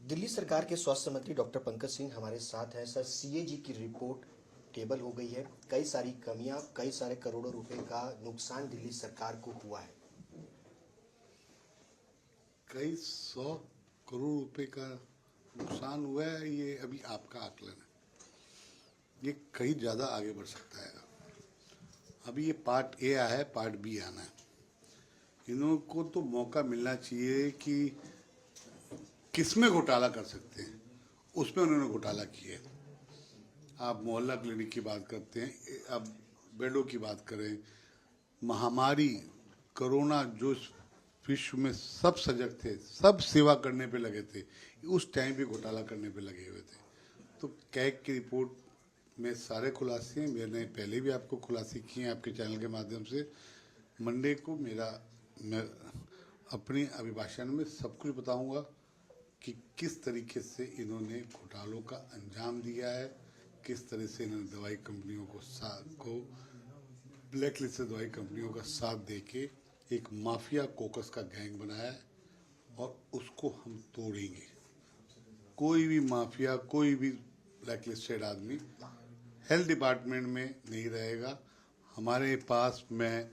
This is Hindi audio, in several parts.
दिल्ली सरकार के स्वास्थ्य मंत्री डॉक्टर पंकज सिंह हमारे साथ हैं। सर, सीएजी की रिपोर्ट टेबल हो गई है। कई सारी कमियां, कई सारे करोड़ों रुपए का नुकसान दिल्ली सरकार को हुआ है। कई 100 करोड़ रुपए का नुकसान हुआ है, ये अभी आपका आकलन है। ये कहीं ज़्यादा आगे बढ़ सकता है। अभी ये पार्ट ए आया है, पार्ट बी आना है। इन्हों को तो मौका मिलना चाहिए कि किसमें घोटाला कर सकते हैं, उसमें उन्होंने घोटाला किया। आप मोहल्ला क्लिनिक की बात करते हैं, अब बेडों की बात करें, महामारी कोरोना जो विश्व में सब सजग थे, सब सेवा करने पे लगे थे, उस टाइम भी घोटाला करने पे लगे हुए थे। तो कैग की रिपोर्ट में सारे खुलासे हैं। मैंने पहले भी आपको खुलासे किए हैं आपके चैनल के माध्यम से। मंडे को मैं अपने अभिभाषण में सब कुछ बताऊंगा कि किस तरीके से इन्होंने घोटालों का अंजाम दिया है, किस तरह से इन्होंने दवाई कंपनियों को ब्लैक लिस्ट से दवाई कंपनियों का साथ देके एक माफिया कोकस का गैंग बनाया है और उसको हम तोड़ेंगे। कोई भी माफिया, कोई भी ब्लैक लिस्टेड आदमी हेल्थ डिपार्टमेंट में नहीं रहेगा। हमारे पास, मैं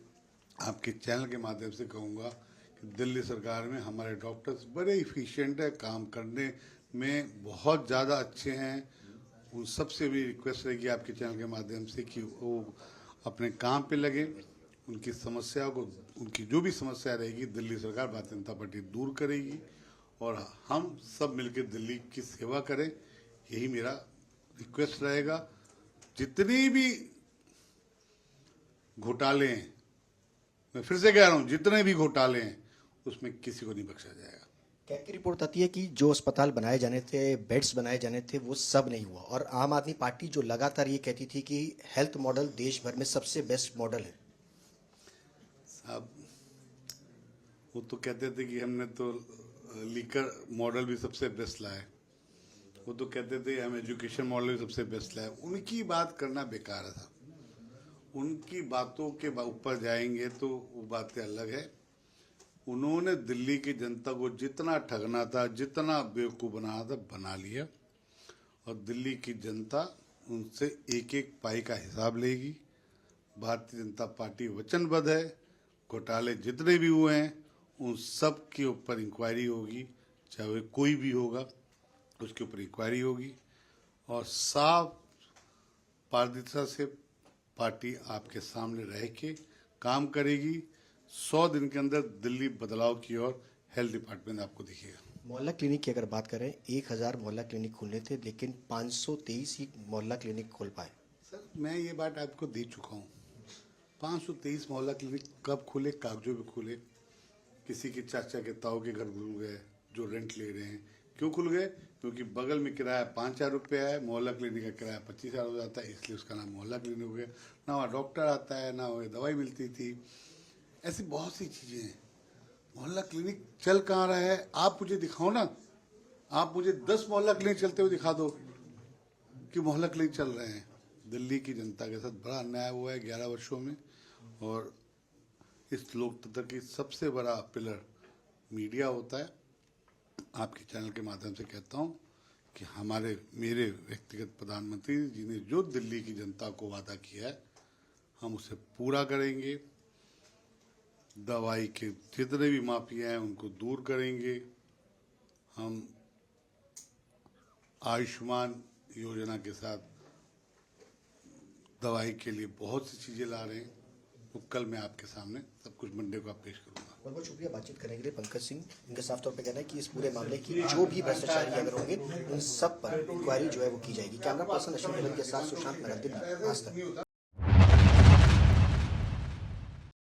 आपके चैनल के माध्यम से कहूँगा कि दिल्ली सरकार में हमारे डॉक्टर्स बड़े इफिशिएंट है, काम करने में बहुत ज़्यादा अच्छे हैं। उन सबसे भी रिक्वेस्ट रहेगी आपके चैनल के माध्यम से कि वो अपने काम पे लगे। उनकी समस्या को, उनकी जो भी समस्या रहेगी, दिल्ली सरकार भारतीय जनता पार्टी दूर करेगी और हम सब मिलकर दिल्ली की सेवा करें, यही मेरा रिक्वेस्ट रहेगा। जितनी भी घोटाले हैं, मैं फिर से कह रहा हूं, जितने भी घोटाले हैं उसमें किसी को नहीं बख्शा जाएगा। कैग की रिपोर्ट आती है कि जो अस्पताल बनाए जाने थे, बेड्स बनाए जाने थे, वो सब नहीं हुआ। और आम आदमी पार्टी जो लगातार ये कहती थी कि हेल्थ मॉडल देश भर में सबसे बेस्ट मॉडल है। साहब, वो तो कहते थे कि हमने तो लीकर मॉडल भी सबसे बेस्ट लाए। वो तो कहते थे हम एजुकेशन मॉडल भी सबसे बेस्ट लाए। उनकी बात करना बेकार है साहब। उनकी बातों के ऊपर जाएंगे तो वो बातें अलग है। उन्होंने दिल्ली की जनता को जितना ठगना था, जितना बेवकूफ़ बनाना था, बना लिया और दिल्ली की जनता उनसे एक एक पाई का हिसाब लेगी। भारतीय जनता पार्टी वचनबद्ध है। घोटाले जितने भी हुए हैं उन सब के ऊपर इंक्वायरी होगी, चाहे वह कोई भी होगा, उसके ऊपर इंक्वायरी होगी और साफ पारदर्शिता से पार्टी आपके सामने रह के काम करेगी। 100 दिन के अंदर दिल्ली बदलाव की ओर हेल्थ डिपार्टमेंट आपको दिखेगा। मोहल्ला क्लिनिक की अगर बात करें, 1000 मोहल्ला क्लिनिक खुलने थे, लेकिन 523 ही मोहल्ला क्लिनिक खोल पाए। सर, मैं ये बात आपको दे चुका हूँ। 523 मोहल्ला क्लिनिक कब खुले, कागजों पे खुले। किसी के चाचा के ताऊ के घर खुल गए जो रेंट ले रहे हैं। क्यों खुल गए? क्योंकि बगल में किराया 5000 रुपया है, मोहल्ला क्लिनिक का किराया 25000 हो जाता है, इसलिए उसका नाम मोहल्ला क्लिनिक हो गया। ना वहाँ डॉक्टर आता है, ना वहाँ दवाई मिलती थी। ऐसी बहुत सी चीज़ें हैं। मोहल्ला क्लिनिक चल कहाँ रहा है? आप मुझे दिखाओ ना। आप मुझे 10 मोहल्ला क्लिनिक चलते हुए दिखा दो कि मोहल्ला क्लिनिक चल रहे हैं। दिल्ली की जनता के साथ बड़ा अन्याय हुआ है 11 वर्षों में और इस लोकतंत्र की सबसे बड़ा पिलर मीडिया होता है। आपके चैनल के माध्यम से कहता हूं कि मेरे व्यक्तिगत प्रधानमंत्री जी ने जो दिल्ली की जनता को वादा किया है, हम उसे पूरा करेंगे। दवाई के जितने भी माफिया हैं उनको दूर करेंगे। हम आयुष्मान योजना के साथ दवाई के लिए बहुत सी चीज़ें ला रहे हैं। तो कल मैं आपके सामने सब कुछ मंडे को आप पेश करूंगा। बहुत बहुत शुक्रिया बातचीत करने के लिए पंकज सिंह। इनका साफ तौर पे कहना है कि इस पूरे मामले की जो भी भ्रष्टाचारी अगर होंगे उन सब पर इंक्वायरी जो है वो की जाएगी। कैमरा पर्सन अश्विन के साथ सुशांत मेहरा, दिल्ली, आज तक।